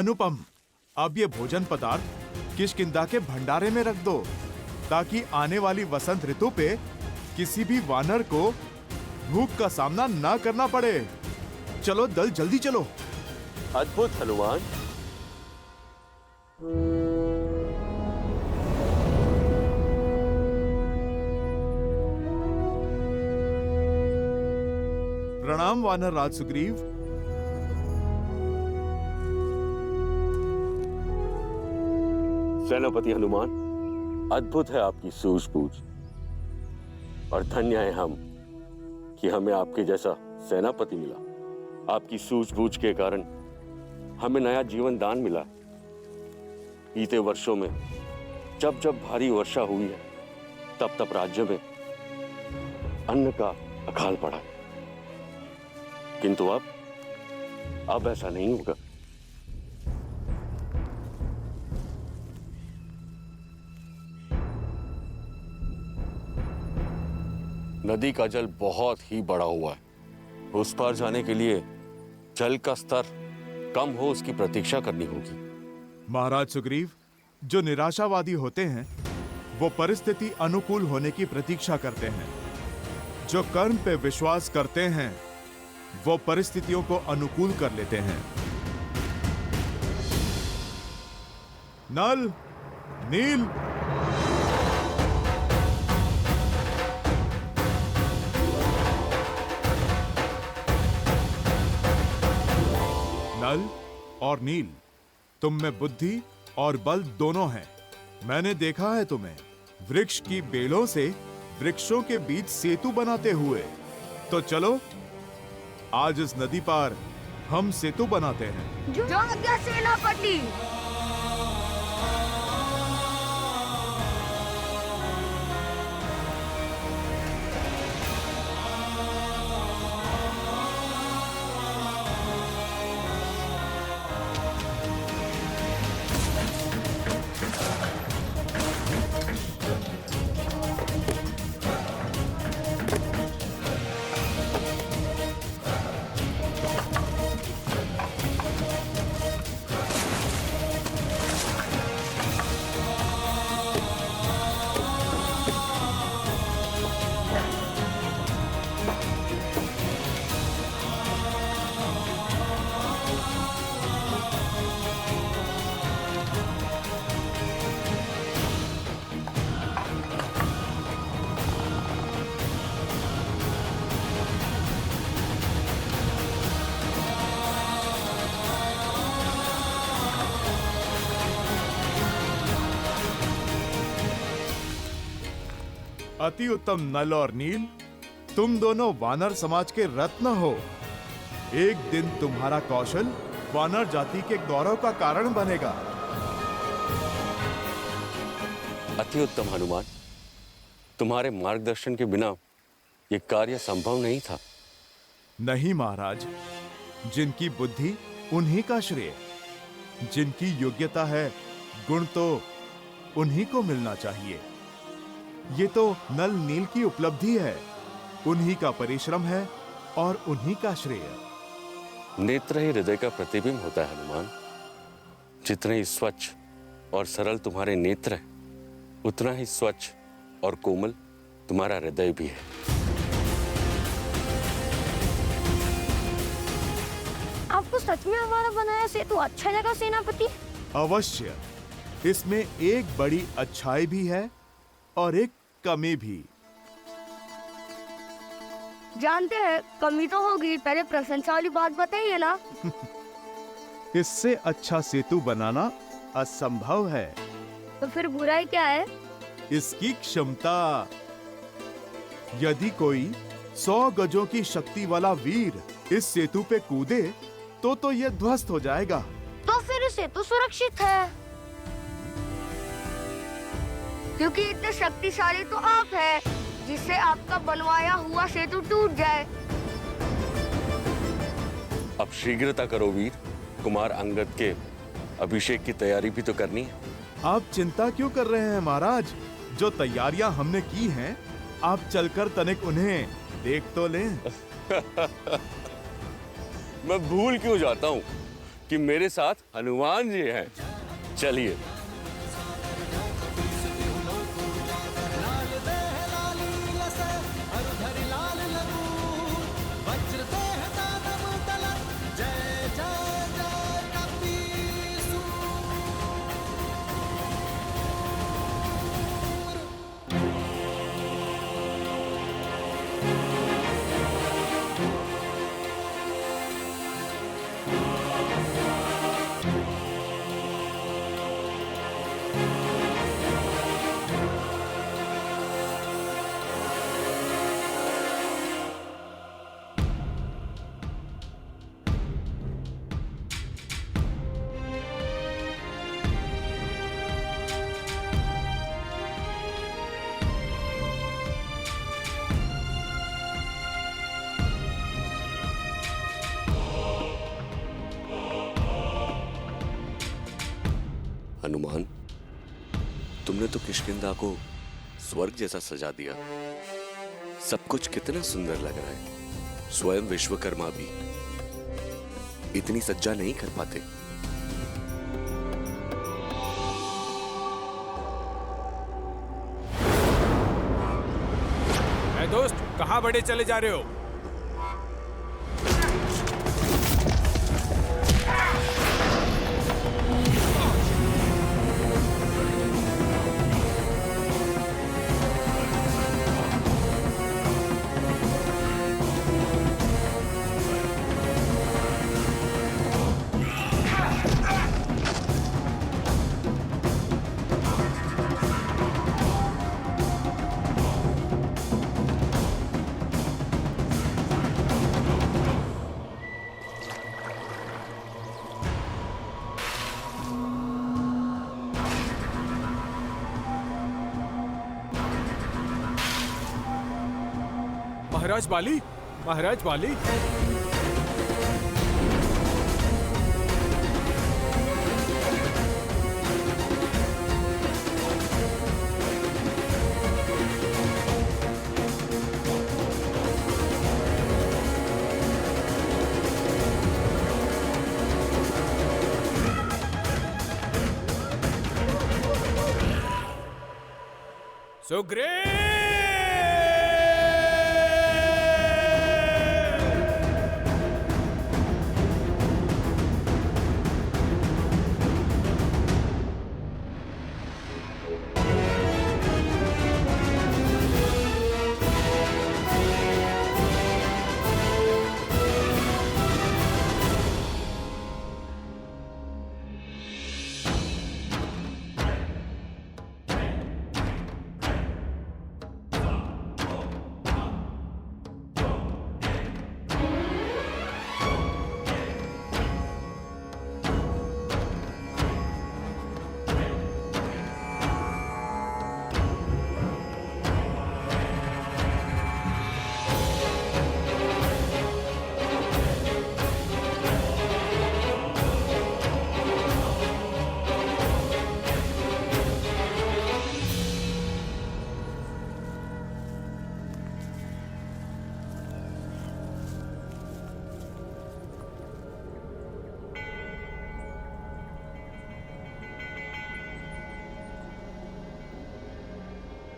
अनुपम, अब ये भोजन पदार्थ किष्किंधा के भंडारे में रख दो ताकि आने वाली वसंत ऋतु पे किसी भी वानर को भूख का सामना ना करना पड़े। चलो दल, जल्दी चलो। अद्भुत हनुमान। प्रणाम वानर राज सुग्रीव। सेनापति हनुमान, अद्भुत है आपकी सूझबूझ और धन्य है हम कि हमें आपके जैसा सेनापति मिला। आपकी सूझबूझ के कारण हमें नया जीवन दान मिला। बीते वर्षों में जब जब भारी वर्षा हुई है तब तब राज्य में अन्न का अकाल पड़ा है, किंतु अब ऐसा नहीं होगा। नदी का जल बहुत ही बढ़ा हुआ है। उस पार जाने के लिए जल का स्तर कम हो उसकी प्रतीक्षा करनी होगी। महाराज सुग्रीव, जो निराशावादी होते हैं वो परिस्थिति अनुकूल होने की प्रतीक्षा करते हैं। जो कर्म पे विश्वास करते हैं वो परिस्थितियों को अनुकूल कर लेते हैं। नल, नील, नल और नील, तुम में बुद्धि और बल दोनों हैं। मैंने देखा है तुम्हें वृक्ष की बेलों से वृक्षों के बीच सेतु बनाते हुए। तो चलो आज इस नदी पार हम सेतु बनाते हैं। जो आज्ञा सेनापति। अति उत्तम नल और नील, तुम दोनों वानर समाज के रत्न हो। एक दिन तुम्हारा कौशल वानर जाति के गौरव का कारण बनेगा। अति उत्तम हनुमान, तुम्हारे मार्गदर्शन के बिना यह कार्य संभव नहीं था। नहीं महाराज, जिनकी बुद्धि उन्हीं का श्रेय, जिनकी योग्यता है गुण तो उन्हीं को मिलना चाहिए। ये तो नल नील की उपलब्धि है, उन्हीं का परिश्रम है और उन्हीं का श्रेय। नेत्र ही हृदय का प्रतिबिंब होता है हनुमान। जितने ही स्वच्छ और सरल तुम्हारे नेत्र हैं, उतना ही स्वच्छ और कोमल तुम्हारा हृदय भी है। आपको सच में हमारा बनाया सेतु अच्छा लगा सेनापति? अवश्य, इसमें एक बड़ी अच्छाई भी है और एक कमी भी। जानते हैं कमी तो होगी, पहले प्रशंसा वाली बात बताइए ना। इससे अच्छा सेतु बनाना असंभव है। तो फिर बुराई क्या है? इसकी क्षमता। यदि कोई 100 गजों की शक्ति वाला वीर इस सेतु पे कूदे तो यह ध्वस्त हो जाएगा। तो फिर सेतु सुरक्षित है, क्योंकि इतने शक्तिशाली तो आप हैं, जिससे आपका बनवाया हुआ सेतु टूट जाए। अब शीघ्रता करो वीर, कुमार अंगद के अभिषेक की तैयारी भी तो करनी है। आप चिंता क्यों कर रहे हैं महाराज? जो तैयारियां हमने की हैं, आप चलकर तनिक उन्हें देख तो लें। मैं भूल क्यों जाता हूँ कि मेरे साथ हनुमान जी हैं। चलिए। हनुमान, तुमने तो किष्किंधा को स्वर्ग जैसा सजा दिया। सब कुछ कितना सुंदर लग रहा है। स्वयं विश्वकर्मा भी इतनी सज्जा नहीं कर पाते। दोस्त, कहां बड़े चले जा रहे हो? महाराज बाली, महाराज बाली। सुग्रीव!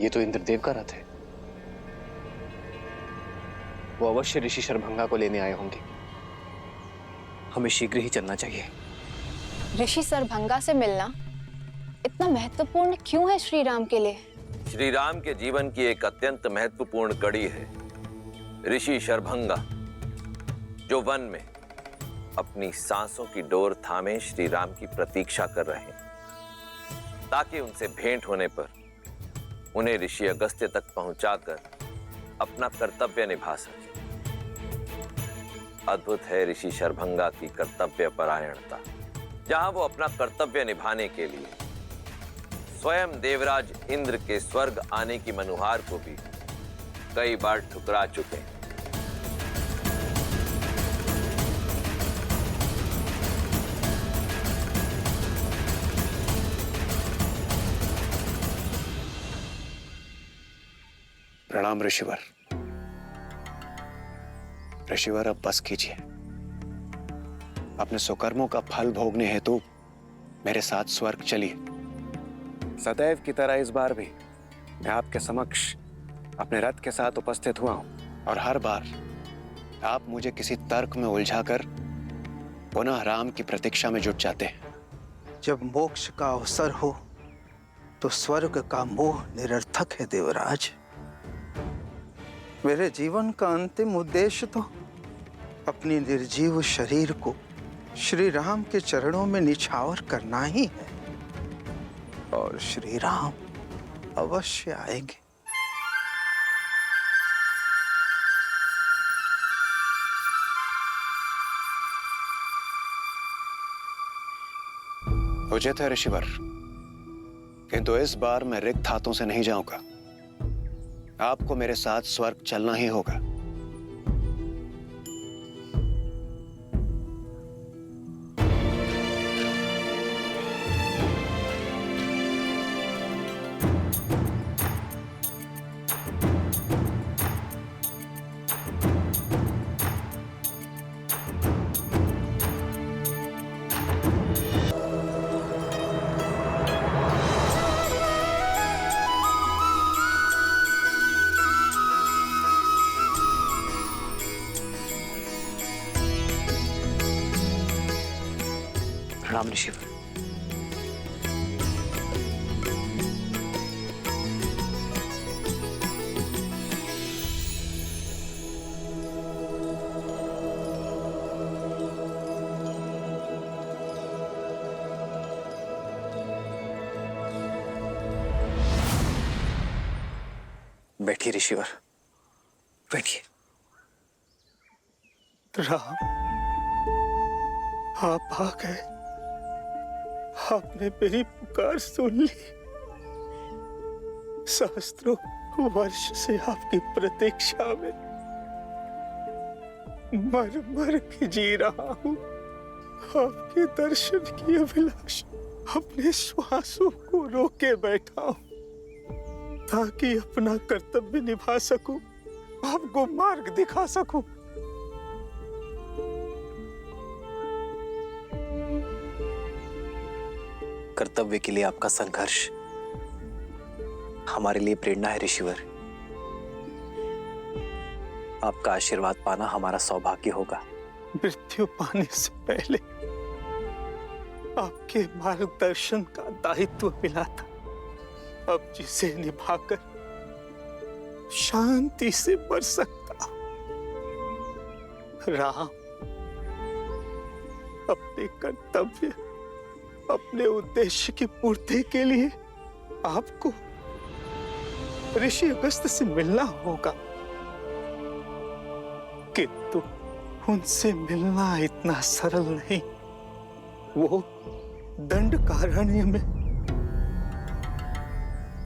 ये तो इंद्रदेव का रथ है। वो अवश्य ऋषि शरभंगा को लेने आए होंगे। हमें शीघ्र ही चलना चाहिए। ऋषि शरभंगा से मिलना इतना महत्वपूर्ण क्यों है श्री राम के लिए? श्री राम के जीवन की एक अत्यंत महत्वपूर्ण कड़ी है ऋषि शरभंगा, जो वन में अपनी सांसों की डोर थामे श्री राम की प्रतीक्षा कर रहे हैं, ताकि उनसे भेंट होने पर उन्हें ऋषि अगस्त्य तक पहुंचाकर अपना कर्तव्य निभा सके। अद्भुत है ऋषि शरभंगा की कर्तव्य परायणता, जहां वो अपना कर्तव्य निभाने के लिए स्वयं देवराज इंद्र के स्वर्ग आने की मनुहार को भी कई बार ठुकरा चुके हैं। प्रणाम ऋषिवर। ऋषिवर, अब बस कीजिए। अपने सुकर्मों का फल भोगने हेतु मेरे साथ स्वर्ग चलिए। सदैव की तरह इस बार भी मैं आपके समक्ष अपने रथ के साथ उपस्थित हुआ हूं और हर बार आप मुझे किसी तर्क में उलझाकर पुनः राम की प्रतीक्षा में जुट जाते हैं। जब मोक्ष का अवसर हो तो स्वर्ग का मोह निरर्थक है देवराज। मेरे जीवन का अंतिम उद्देश्य तो अपनी निर्जीव शरीर को श्री राम के चरणों में निछावर करना ही है, और श्री राम अवश्य आएंगे। उचित है ऋषिवर, किंतु इस बार मैं रिक्त हाथों से नहीं जाऊंगा। आपको मेरे साथ स्वर्ग चलना ही होगा। प्रणाम ऋषिवर। बैठिए ऋषिवर, बैठिए। राम, आप आ गए। आपने मेरी पुकार सुन ली। सहस्त्रों वर्ष से आपकी प्रतीक्षा में मर मर के जी रहा हूं। आपके दर्शन की अभिलाषा अपने श्वासों को रोके बैठा हूं, ताकि अपना कर्तव्य निभा सकूं, आपको मार्ग दिखा सकूं। कर्तव्य के लिए आपका संघर्ष हमारे लिए प्रेरणा है ऋषिवर। आपका आशीर्वाद पाना हमारा सौभाग्य होगा। मृत्यु पाने से पहले आपके मार्गदर्शन का दायित्व मिला था, अब जिसे निभाकर शांति से मर सकता। राम, अपने कर्तव्य, अपने उद्देश्य की पूर्ति के लिए आपको ऋषि अगस्त्य से मिलना होगा, किंतु उनसे मिलना इतना सरल नहीं। वो दंडकारण्य में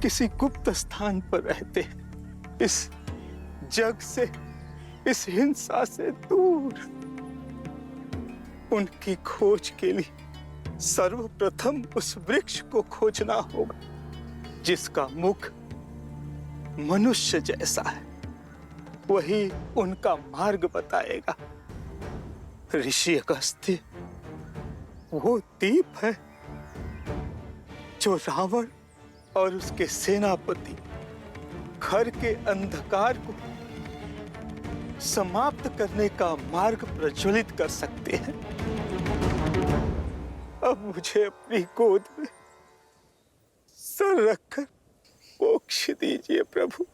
किसी गुप्त स्थान पर रहते हैं, इस जग से, इस हिंसा से दूर। उनकी खोज के लिए सर्वप्रथम उस वृक्ष को खोजना होगा जिसका मुख मनुष्य जैसा है। वही उनका मार्ग बताएगा। ऋषि अगस्त्य वो दीप है जो रावण और उसके सेनापति घर के अंधकार को समाप्त करने का मार्ग प्रज्वलित कर सकते हैं। अब मुझे अपनी गोद में सर रखकर मोक्ष दीजिए प्रभु,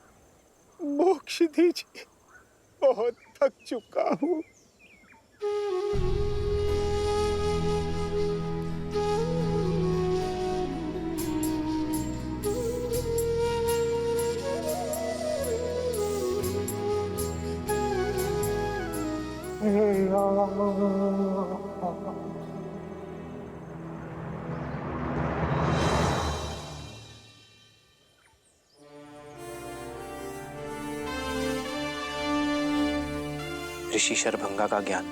मोक्ष दीजिए। बहुत थक चुका हूं। ऋषि शरभंगा का ज्ञान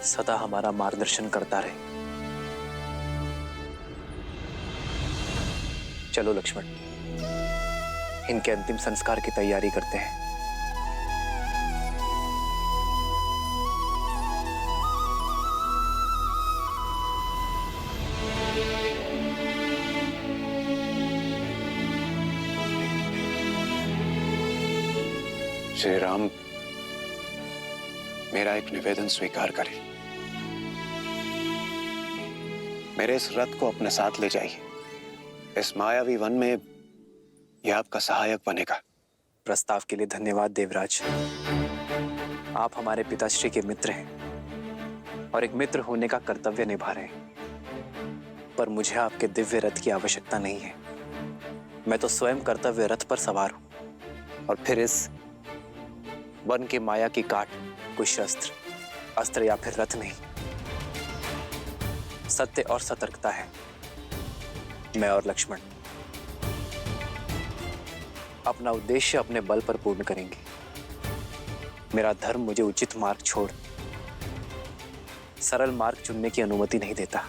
सदा हमारा मार्गदर्शन करता रहे। चलो लक्ष्मण, इनके अंतिम संस्कार की तैयारी करते हैं। श्री राम, मेरा एक निवेदन स्वीकार करें। मेरे इस रथ को अपने साथ ले जाइए। इस मायावी वन में यह आपका सहायक बनेगा। प्रस्ताव के लिए धन्यवाद देवराज। आप हमारे पिताश्री के मित्र हैं और एक मित्र होने का कर्तव्य निभा रहे हैं, पर मुझे आपके दिव्य रथ की आवश्यकता नहीं है। मैं तो स्वयं कर्तव्य रथ पर सवार हूं, और फिर इस वन के माया की काट कोई शस्त्र, अस्त्र या फिर रथ नहीं, सत्य और सतर्कता है। मैं और लक्ष्मण अपना उद्देश्य अपने बल पर पूर्ण करेंगे। मेरा धर्म मुझे उचित मार्ग छोड़ सरल मार्ग चुनने की अनुमति नहीं देता,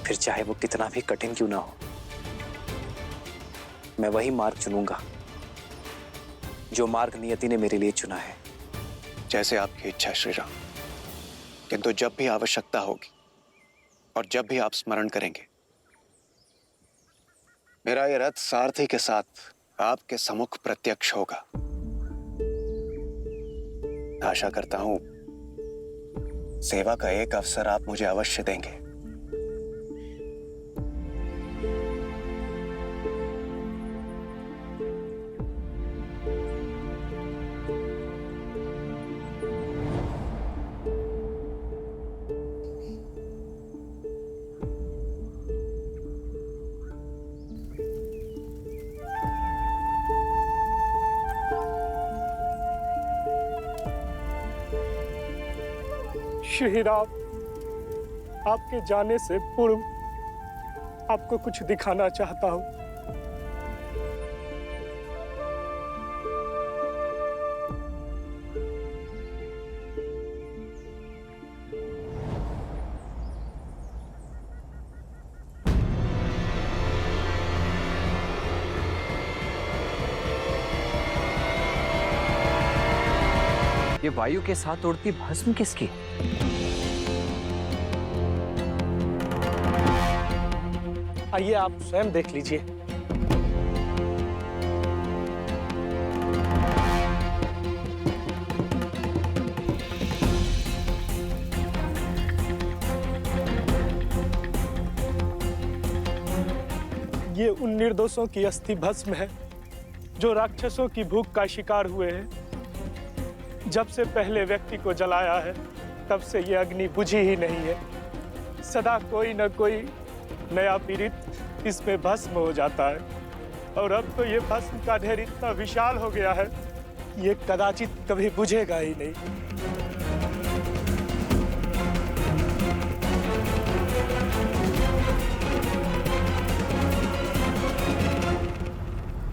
फिर चाहे वो कितना भी कठिन क्यों ना हो। मैं वही मार्ग चुनूंगा जो मार्ग नियति ने मेरे लिए चुना है। जैसे आपकी इच्छा श्री राम, किंतु जब भी आवश्यकता होगी और जब भी आप स्मरण करेंगे, मेरा यह रथ सारथी के साथ आपके सम्मुख प्रत्यक्ष होगा। आशा करता हूं सेवा का एक अवसर आप मुझे अवश्य देंगे। श्री राम, आपके जाने से पूर्व आपको कुछ दिखाना चाहता हूं। ये वायु के साथ उड़ती भस्म किसकी? आइए आप स्वयं देख लीजिए। ये उन निर्दोषों की अस्थि भस्म है जो राक्षसों की भूख का शिकार हुए हैं। जब से पहले व्यक्ति को जलाया है, तब से ये अग्नि बुझी ही नहीं है। सदा कोई न कोई नया पीड़ित इसमें भस्म हो जाता है, और अब तो ये भस्म का ढेर इतना विशाल हो गया है, ये कदाचित कभी बुझेगा ही नहीं।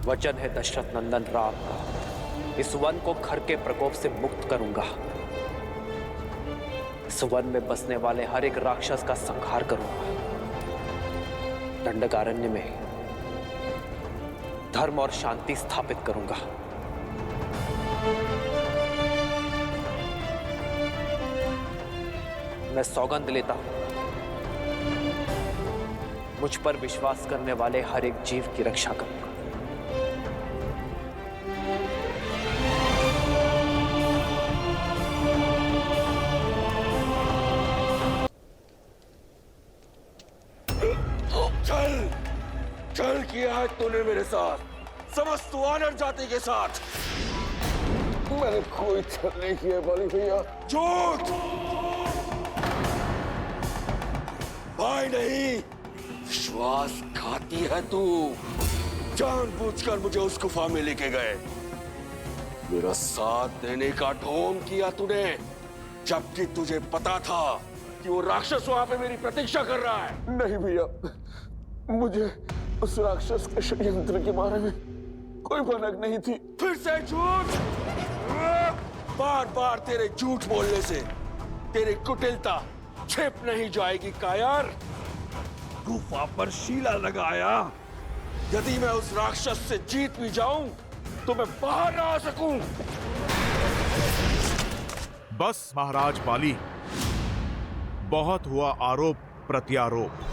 वचन है दशरथ नंदन राम का, इस वन को खर के प्रकोप से मुक्त करूंगा। इस वन में बसने वाले हर एक राक्षस का संहार करूंगा। दंडकारण्य में धर्म और शांति स्थापित करूंगा। मैं सौगंध लेता हूं, मुझ पर विश्वास करने वाले हर एक जीव की रक्षा करूंगा। चल किया है तूने मेरे साथ, समस्त वानर जाति के साथ। मैंने कोई छल नहीं किया बलि भैया। झूठ! भाई नहीं, विश्वासघाती है तू। जानबूझकर मुझे उस गुफा में लेके गए, मेरा साथ देने का ढोंग किया तूने, जबकि तुझे पता था कि वो राक्षस वहां पे मेरी प्रतीक्षा कर रहा है। नहीं भैया, मुझे उस राक्षस के षड्यंत्र के बारे में कोई भनक नहीं थी। फिर से झूठ! बार बार तेरे झूठ बोलने से तेरी कुटिलता छिप नहीं जाएगी कायर। गुफा पर शीला लगाया, यदि मैं उस राक्षस से जीत भी जाऊं तो मैं बाहर ना आ सकूं। बस महाराज बाली, बहुत हुआ आरोप प्रत्यारोप।